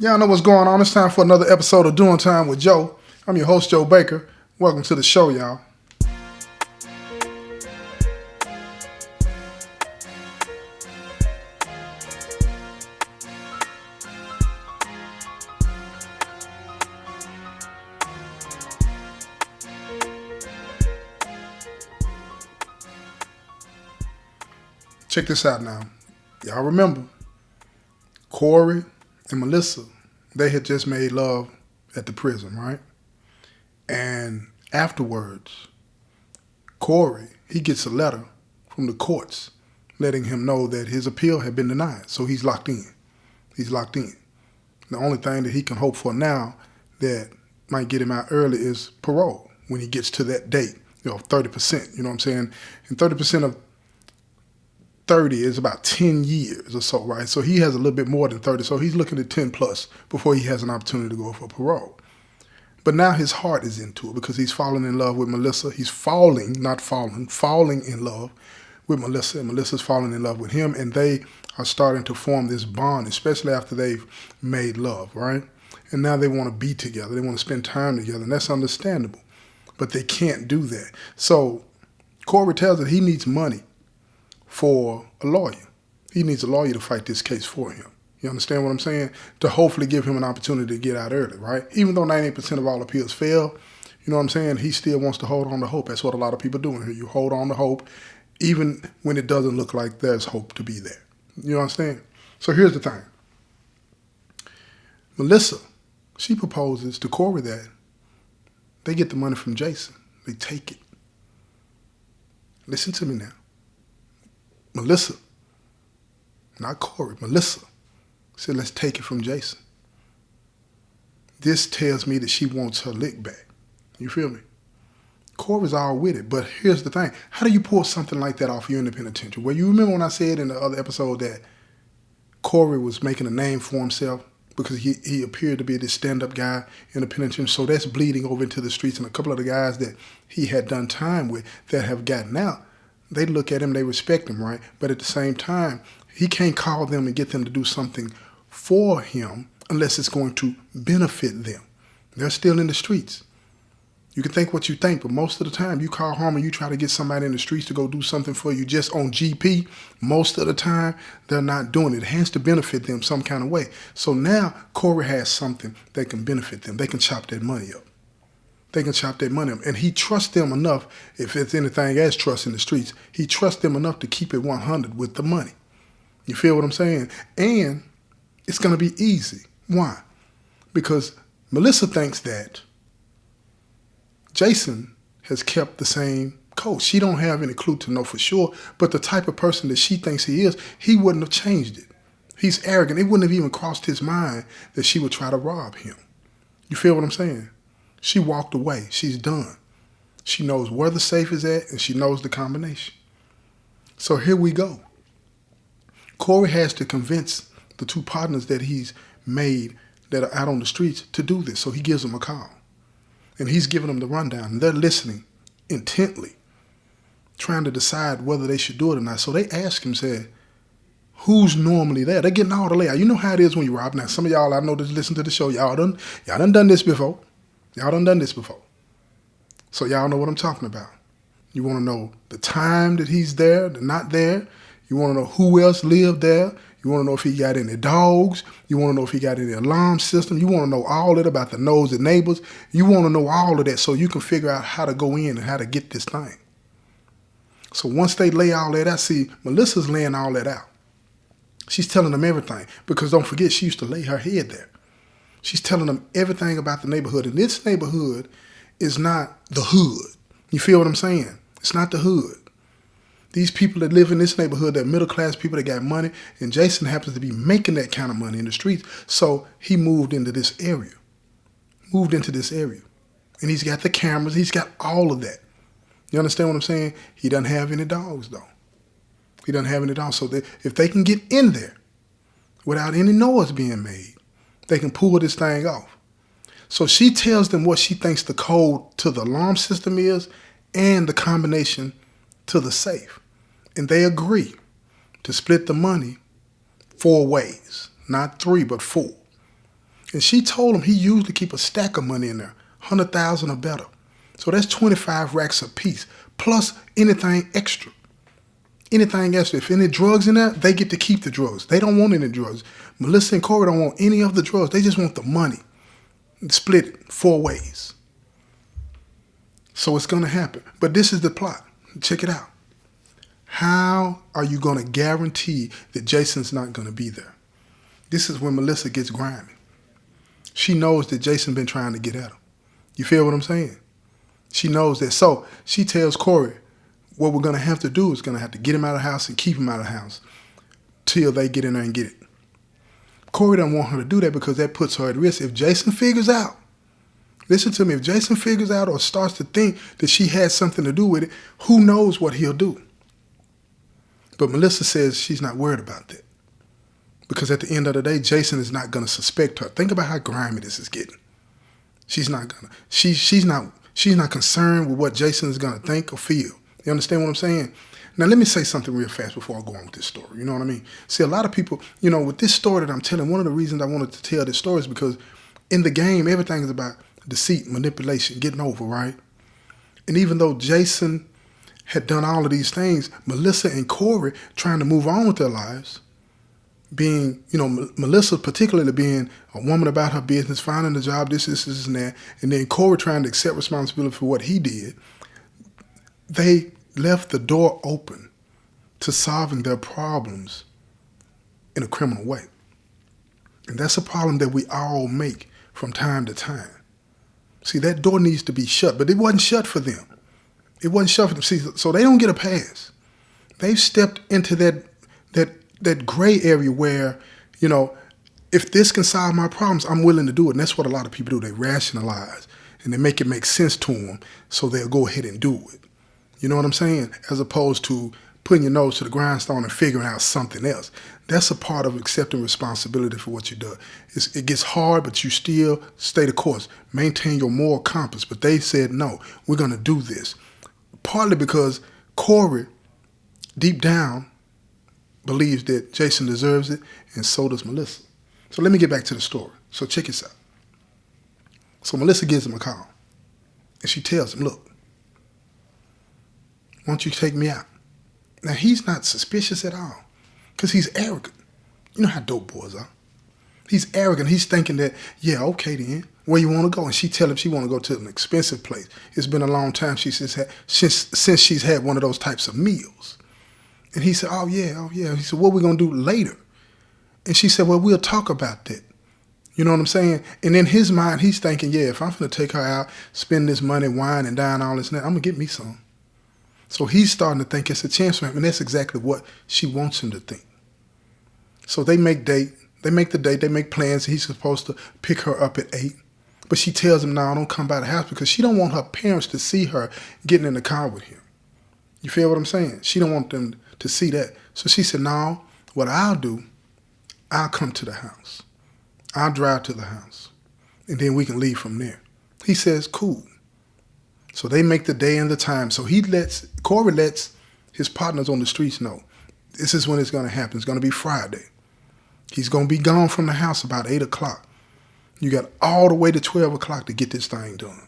Y'all know what's going on. It's time for another episode of Doing Time with Joe. I'm your host, Joe Baker. Welcome to the show, y'all. Check this out now. Y'all remember Corey and Melissa, they had just made love at the prison, right? And afterwards, Corey, he gets a letter from the courts letting him know that his appeal had been denied. So he's locked in. He's locked in. The only thing that he can hope for now that might get him out early is parole when he gets to that date, 30%, you know what I'm saying? And 30% of 30 is about 10 years or so, right? So he has a little bit more than 30. So he's looking at 10 plus before he has an opportunity to go for parole. But now his heart is into it because he's falling in love with Melissa. He's falling in love with Melissa, and Melissa's falling in love with him, and they are starting to form this bond, especially after they've made love, right? And now they want to be together. They want to spend time together, and that's understandable. But they can't do that. So Corey tells that he needs money for a lawyer. He needs a lawyer to fight this case for him. You understand what I'm saying? To hopefully give him an opportunity to get out early, right? Even though 98% of all appeals fail, you know what I'm saying? He still wants to hold on to hope. That's what a lot of people do in here. You hold on to hope even when it doesn't look like there's hope to be there. You understand? So here's the thing. Melissa, she proposes to Corey that they get the money from Jason. They take it. Listen to me now. Melissa, not Corey, Melissa said, let's take it from Jason. This tells me that she wants her lick back. You feel me? Corey's all with it, but here's the thing. How do you pull something like that off you in the penitentiary? Well, you remember when I said in the other episode that Corey was making a name for himself because he appeared to be this stand-up guy in the penitentiary, so that's bleeding over into the streets, and a couple of the guys that he had done time with that have gotten out, they look at him, they respect him, right? But at the same time, he can't call them and get them to do something for him unless it's going to benefit them. They're still in the streets. You can think what you think, but most of the time you call home and you try to get somebody in the streets to go do something for you just on GP, most of the time they're not doing it. It has to benefit them some kind of way. So now Corey has something that can benefit them. They can chop that money up. They can chop that money up. And he trusts them enough, if it's anything as trust in the streets, he trusts them enough to keep it 100 with the money. You feel what I'm saying? And it's going to be easy. Why? Because Melissa thinks that Jason has kept the same code. She don't have any clue to know for sure, but the type of person that she thinks he is, he wouldn't have changed it. He's arrogant. It wouldn't have even crossed his mind that she would try to rob him. You feel what I'm saying? She walked away. She's done. She knows where the safe is at, and she knows the combination. So here we go. Corey has to convince the two partners that he's made that are out on the streets to do this. So he gives them a call. And he's giving them the rundown. And they're listening intently, trying to decide whether they should do it or not. So they ask him, said, who's normally there? They're getting all the layout. You know how it is when you rob. Now, some of y'all I know that listen to the show, y'all done this before. Y'all done this before. So y'all know what I'm talking about. You want to know the time that he's there, the not there. You want to know who else lived there. You want to know if he got any dogs. You want to know if he got any alarm system. You want to know all that about the nosy neighbors. You want to know all of that so you can figure out how to go in and how to get this thing. So once they lay all that out, see, Melissa's laying all that out. She's telling them everything because don't forget, she used to lay her head there. She's telling them everything about the neighborhood. And this neighborhood is not the hood. You feel what I'm saying? It's not the hood. These people that live in this neighborhood, they're middle-class people that got money, and Jason happens to be making that kind of money in the streets. So he moved into this area. And he's got the cameras. He's got all of that. You understand what I'm saying? He doesn't have any dogs, though. So if they can get in there without any noise being made, they can pull this thing off. So she tells them what she thinks the code to the alarm system is and the combination to the safe. And they agree to split the money 4 ways. Not 3, but 4. And she told him he usually keep a stack of money in there, 100,000 or better. So that's 25 racks a piece, plus anything extra. Anything extra. If any drugs in there, they get to keep the drugs. They don't want any drugs. Melissa and Corey don't want any of the drugs. They just want the money. Split it 4 ways. So it's going to happen. But this is the plot. Check it out. How are you going to guarantee that Jason's not going to be there? This is when Melissa gets grimy. She knows that Jason been trying to get at her. You feel what I'm saying? She knows that. So she tells Corey, what we're going to have to do is going to have to get him out of the house and keep him out of the house till they get in there and get it. Corey don't want her to do that because that puts her at risk. If Jason figures out, listen to me, if Jason figures out or starts to think that she had something to do with it, who knows what he'll do? But Melissa says she's not worried about that. Because at the end of the day, Jason is not going to suspect her. Think about how grimy this is getting. She's not going to. She's not concerned with what Jason is going to think or feel. You understand what I'm saying? Now, let me say something real fast before I go on with this story. You know what I mean? See, a lot of people, with this story that I'm telling, one of the reasons I wanted to tell this story is because in the game, everything is about deceit, manipulation, getting over, right? And even though Jason had done all of these things, Melissa and Corey trying to move on with their lives, being, Melissa particularly being a woman about her business, finding a job, this, and that, and then Corey trying to accept responsibility for what he did, they left the door open to solving their problems in a criminal way. And that's a problem that we all make from time to time. See, that door needs to be shut, but it wasn't shut for them. It wasn't shut for them. See, so they don't get a pass. They've stepped into that gray area where, if this can solve my problems, I'm willing to do it. And that's what a lot of people do. They rationalize and they make it make sense to them, so they'll go ahead and do it. You know what I'm saying? As opposed to putting your nose to the grindstone and figuring out something else. That's a part of accepting responsibility for what you do. It gets hard, but you still stay the course. Maintain your moral compass. But they said, no, we're going to do this. Partly because Corey, deep down, believes that Jason deserves it, and so does Melissa. So let me get back to the story. So check this out. So Melissa gives him a call, and she tells him, look, why don't you take me out? Now, he's not suspicious at all because he's arrogant. You know how dope boys are. He's arrogant. He's thinking that, yeah, okay then, where you want to go? And she tell him she want to go to an expensive place. It's been a long time since she's had one of those types of meals. And he said, oh, yeah. He said, what are we going to do later? And she said, well, we'll talk about that. You know what I'm saying? And in his mind, he's thinking, yeah, if I'm going to take her out, spend this money, wine and dine, all this, and that, I'm going to get me some. So he's starting to think it's a chance for him, and that's exactly what she wants him to think. So they make the date, they make plans. He's supposed to pick her up at 8. But she tells him, no, don't come by the house, because she don't want her parents to see her getting in the car with him. You feel what I'm saying? She don't want them to see that. So she said, no, what I'll do, I'll come to the house. I'll drive to the house, and then we can leave from there. He says, cool. So they make the day and the time. So Corey lets his partners on the streets know this is when it's going to happen. It's going to be Friday. He's going to be gone from the house about 8 o'clock. You got all the way to 12 o'clock to get this thing done.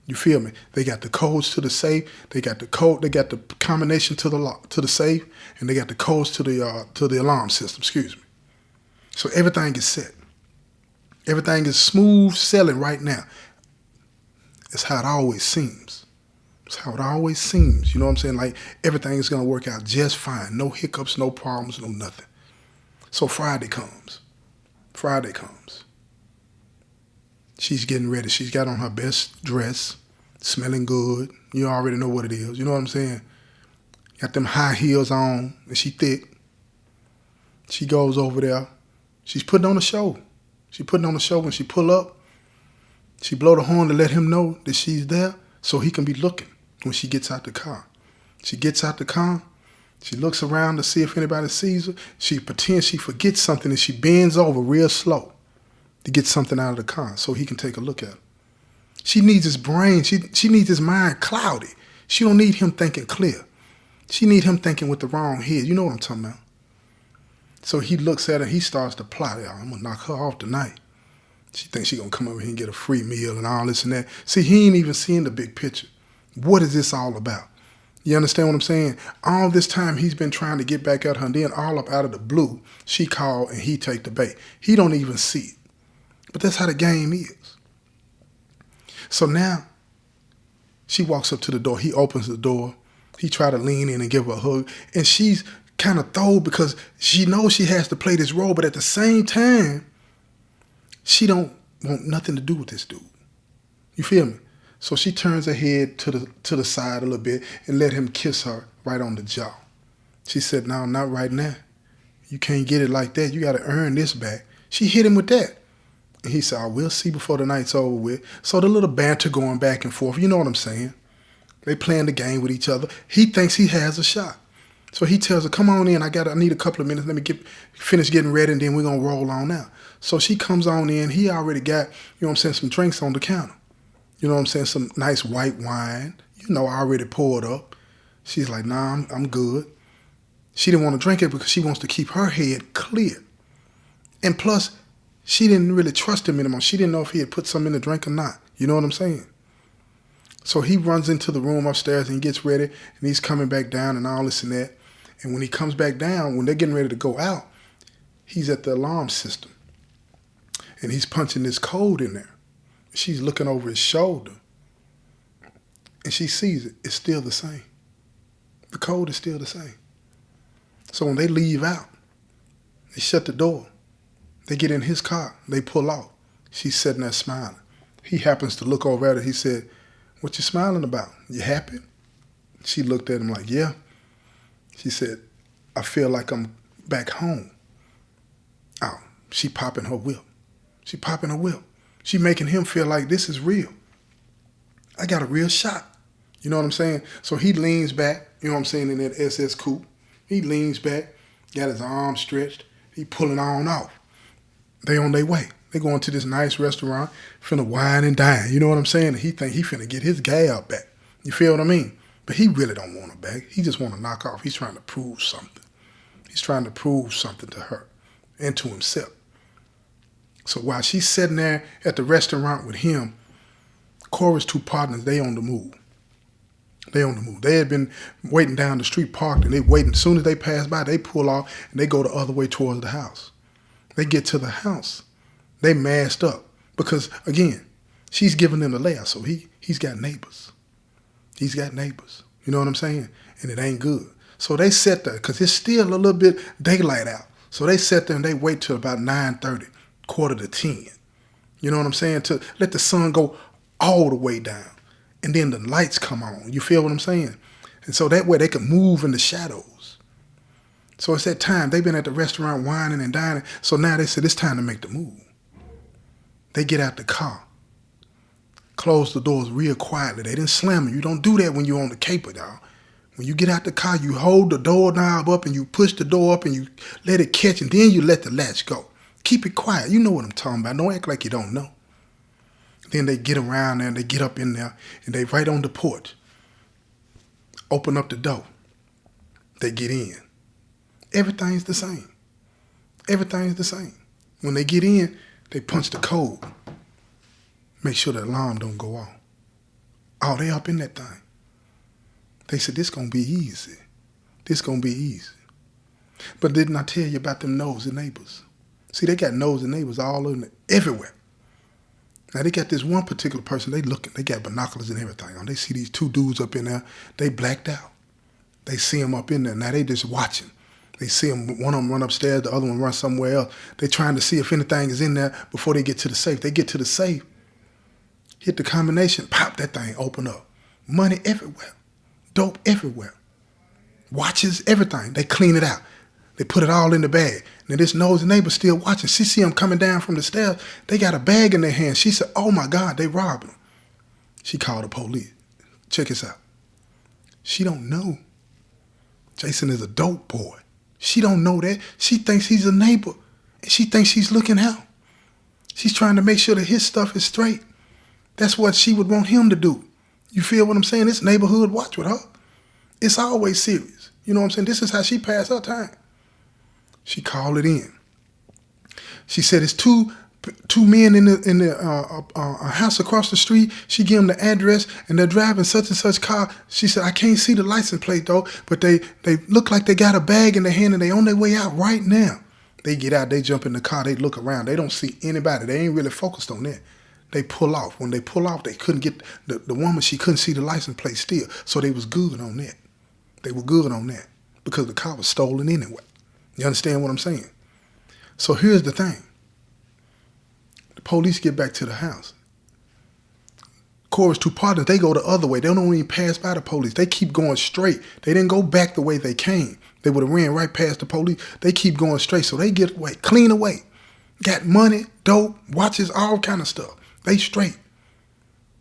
You feel me? They got the codes to the safe. They got the code. They got the combination to the lock, to the safe, and they got the codes to the alarm system. Excuse me. So everything is set. Everything is smooth sailing right now. It's how it always seems. It's how it always seems. You know what I'm saying? Like everything is going to work out just fine. No hiccups, no problems, no nothing. So Friday comes. She's getting ready. She's got on her best dress, smelling good. You already know what it is. You know what I'm saying? Got them high heels on, and she thick. She goes over there. She's putting on a show. When she pull up. She blow the horn to let him know that she's there so he can be looking when she gets out the car. She gets out the car. She looks around to see if anybody sees her. She pretends she forgets something and she bends over real slow to get something out of the car so he can take a look at her. She needs his brain. She needs his mind cloudy. She don't need him thinking clear. She need him thinking with the wrong head. You know what I'm talking about. So he looks at her. He starts to plot. I'm going to knock her off tonight. She thinks she gonna come over here and get a free meal and all this and that. See, he ain't even seeing the big picture. What is this all about? You understand what I'm saying? All this time he's been trying to get back at her, and then all up out of the blue, she called and he take the bait. He don't even see it. But that's how the game is. So now she walks up to the door. He opens the door. He try to lean in and give her a hug. And she's kind of thrilled because she knows she has to play this role, but at the same time, she don't want nothing to do with this dude. You feel me? So she turns her head to the side a little bit and let him kiss her right on the jaw. She said, no, not right now. You can't get it like that. You got to earn this back. She hit him with that. And he said, we'll see before the night's over with. So the little banter going back and forth, you know what I'm saying? They playing the game with each other. He thinks he has a shot. So he tells her, come on in. I need a couple of minutes. Let me finish getting ready, and then we're going to roll on out. So she comes on in. He already got, some drinks on the counter. You know what I'm saying? Some nice white wine, already poured up. She's like, nah, I'm good. She didn't want to drink it because she wants to keep her head clear. And plus, she didn't really trust him anymore. She didn't know if he had put something in the drink or not. You know what I'm saying? So he runs into the room upstairs and he gets ready, and he's coming back down and all this and that. And when he comes back down, when they're getting ready to go out, he's at the alarm system. And he's punching this code in there. She's looking over his shoulder. And she sees it. It's still the same. The code is still the same. So when they leave out, they shut the door. They get in his car. They pull out. She's sitting there smiling. He happens to look over at her. He said, what you smiling about? You happy? She looked at him like, yeah. She said, I feel like I'm back home. Oh, she popping her whip. She popping her whip. She making him feel like this is real. I got a real shot. You know what I'm saying? So he leans back, you know what I'm saying, in that SS coupe. He leans back, got his arms stretched. He pulling on off. They on their way. They going to this nice restaurant, finna wine and dine. You know what I'm saying? And he think he finna get his gal back. You feel what I mean? But he really don't want her back. He just want to knock off. He's trying to prove something. He's trying to prove something to her and to himself. So while she's sitting there at the restaurant with him, Corey's two partners, they on the move. They on the move. They had been waiting down the street parked, and they waiting. As soon as they pass by, they pull off, and they go the other way towards the house. They get to the house. They masked up because, again, she's giving them the layout. So he's got neighbors. He's got neighbors. You know what I'm saying? And it ain't good. So they sat there because it's still a little bit daylight out. So they sat there and they wait till about 9:30. 9:45. You know what I'm saying? To let the sun go all the way down. And then the lights come on. You feel what I'm saying? And so that way they can move in the shadows. So it's that time. They've been at the restaurant whining and dining. So now they said it's time to make the move. They get out the car. Close the doors real quietly. They didn't slam them. You don't do that when you're on the caper, y'all. When you get out the car, you hold the doorknob up and you push the door up and you let it catch, and then you let the latch go. Keep it quiet. You know what I'm talking about. Don't act like you don't know. Then they get around there and they get up in there and they right on the porch. Open up the door. They get in. Everything's the same. Everything's the same. When they get in, they punch the code. Make sure the alarm don't go off. Oh, they up in that thing. They said, this gonna be easy. This gonna be easy. But didn't I tell you about them nosy neighbors? See, they got nosy neighbors all over everywhere. Now, they got this one particular person, they got binoculars and everything on. They see these two dudes up in there, they blacked out. They see them up in there. Now, they just watching. They see them, one of them run upstairs, the other one run somewhere else. They trying to see if anything is in there before they get to the safe. They get to the safe, hit the combination, pop, that thing open up. Money everywhere. Dope everywhere. Watches, everything. They clean it out. They put it all in the bag. Now this nosy neighbor still watching. She see them coming down from the stairs. They got a bag in their hand. She said, oh my God, they robbed them. She called the police. Check this out. She don't know Jason is a dope boy. She don't know that. She thinks he's a neighbor. And she thinks she's looking out. She's trying to make sure that his stuff is straight. That's what she would want him to do. You feel what I'm saying? This neighborhood watch with her. It's always serious. You know what I'm saying? This is how she passed her time. She called it in. She said it's two Two men in the house across the street. She gave them the address, and they're driving such and such car. She said, I can't see the license plate though, but they look like they got a bag in their hand and they on their way out right now. They get out, they jump in the car, they look around, they don't see anybody. They ain't really focused on that. They pull off. When they pull off, they couldn't get the woman. She couldn't see the license plate still, so they was good on that. They were good on that because the car was stolen anyway. You understand what I'm saying? So here's the thing. The police get back to the house. Corey's two partners, they go the other way. They don't even pass by the police. They keep going straight. They didn't go back the way they came. They would have ran right past the police. They keep going straight, so they get away, clean away. Got money, dope, watches, all kind of stuff. They straight.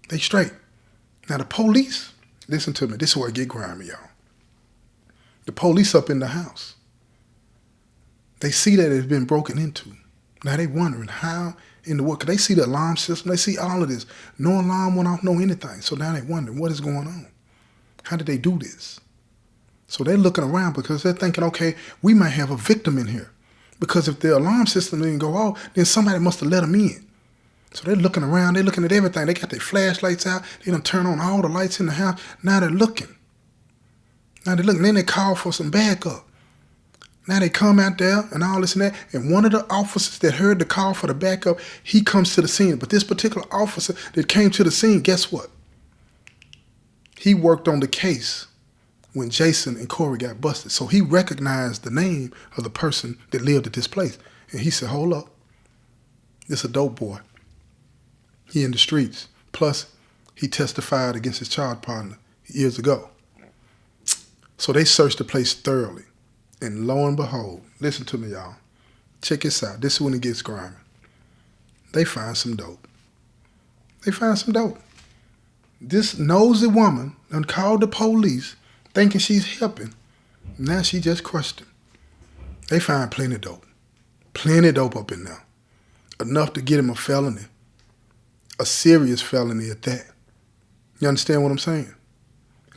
They straight. Now the police, listen to me, this is where it get grimy, y'all. The police up in the house. They see that it's been broken into. Now they wondering how in the world, because they see the alarm system, they see all of this. No alarm went off, no anything. So now they wondering what is going on. How did they do this? So they're looking around because they're thinking, okay, we might have a victim in here. Because if the alarm system didn't go off, then somebody must have let them in. So they're looking around, they're looking at everything. They got their flashlights out, they done turn on all the lights in the house. Now they're looking. Then they call for some backup. Now they come out there and all this and that. And one of the officers that heard the call for the backup, he comes to the scene. But this particular officer that came to the scene, guess what? He worked on the case when Jason and Corey got busted. So he recognized the name of the person that lived at this place. And he said, hold up. This a dope boy. He in the streets. Plus, he testified against his child partner years ago. So they searched the place thoroughly. And lo and behold, listen to me, y'all. Check this out. This is when it gets grimy. They find some dope. This nosy woman done called the police thinking she's helping. Now she just crushed him. They find plenty dope. Plenty dope up in there. Enough to get him a felony. A serious felony at that. You understand what I'm saying?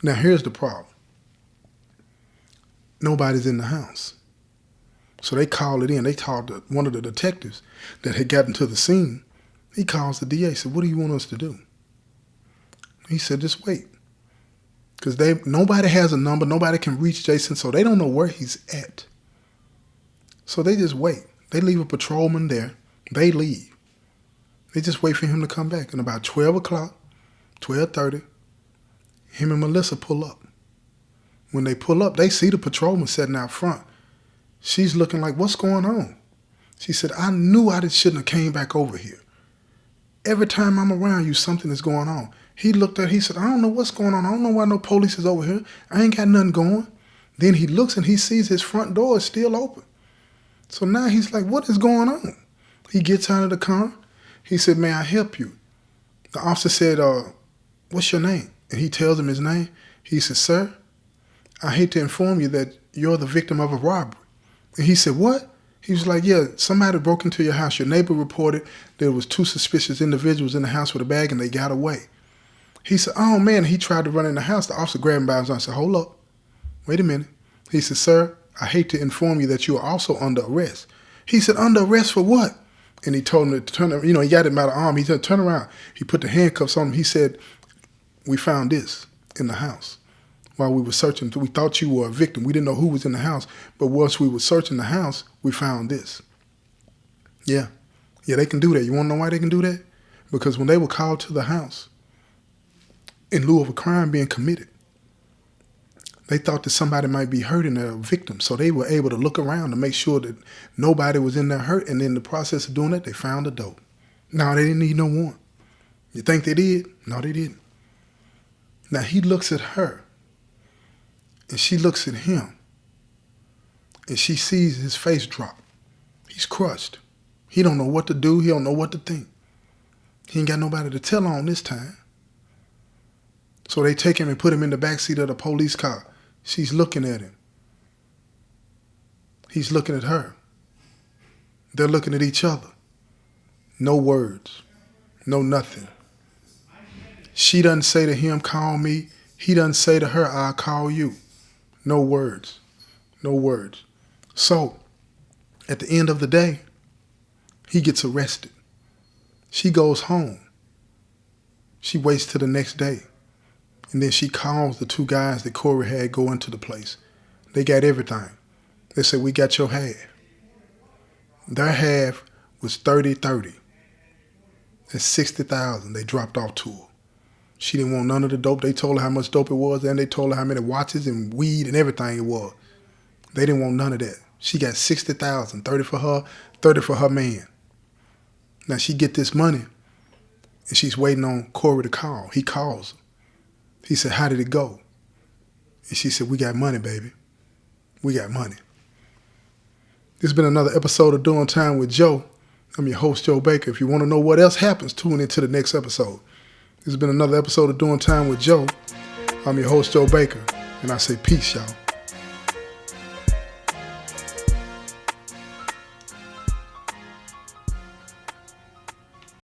Now here's the problem. Nobody's in the house. So they call it in. They called one of the detectives that had gotten to the scene. He calls the DA, said, what do you want us to do? He said, just wait. Because nobody has a number. Nobody can reach Jason, so they don't know where he's at. So they just wait. They leave a patrolman there. They leave. They just wait for him to come back. And about 12 o'clock, 12:30, him and Melissa pull up. When they pull up, they see the patrolman sitting out front. She's looking like, what's going on? She said, I knew I shouldn't have came back over here. Every time I'm around you, something is going on. He looked at, he said, I don't know what's going on. I don't know why no police is over here. I ain't got nothing going. Then he looks and he sees his front door is still open. So now he's like, what is going on? He gets out of the car. He said, may I help you? The officer said, what's your name? And he tells him his name. He said, sir, I hate to inform you that you're the victim of a robbery. And he said, what? He was like, yeah, somebody broke into your house. Your neighbor reported there was 2 suspicious individuals in the house with a bag and they got away. He said, oh man, he tried to run in the house. The officer grabbed him by his arm and said, hold up, wait a minute. He said, sir, I hate to inform you that you are also under arrest. He said, under arrest for what? And he told him to turn, he got him by the arm. He said, turn around. He put the handcuffs on him. He said, we found this in the house. While we were searching, we thought you were a victim. We didn't know who was in the house, but once we were searching the house, we found this. Yeah, they can do that. You want to know why they can do that? Because when they were called to the house, in lieu of a crime being committed, they thought that somebody might be hurting their victim, so they were able to look around to make sure that nobody was in there hurt, and in the process of doing that, they found the dope. No, they didn't need no warrant. You think they did? No, they didn't. Now he looks at her, and she looks at him, and she sees his face drop. He's crushed. He don't know what to do. He don't know what to think. He ain't got nobody to tell on this time. So they take him and put him in the backseat of the police car. She's looking at him. He's looking at her. They're looking at each other. No words. No nothing. She doesn't say to him, call me. He doesn't say to her, I'll call you. No words. No words. So, at the end of the day, he gets arrested. She goes home. She waits till the next day. And then she calls the two guys that Corey had go into the place. They got everything. They said, we got your half. Their half was 30-30. That's 60,000 they dropped off to her. She didn't want none of the dope. They told her how much dope it was, and they told her how many watches and weed and everything it was. They didn't want none of that. She got 60,000, 30 for her, 30 for her man. Now she get this money, and she's waiting on Corey to call. He calls her. He said, how did it go? And she said, we got money, baby. We got money. This has been another episode of Doing Time with Joe. I'm your host, Joe Baker. If you want to know what else happens, tune into the next episode. This has been another episode of Doing Time with Joe. I'm your host, Joe Baker, and I say peace, y'all.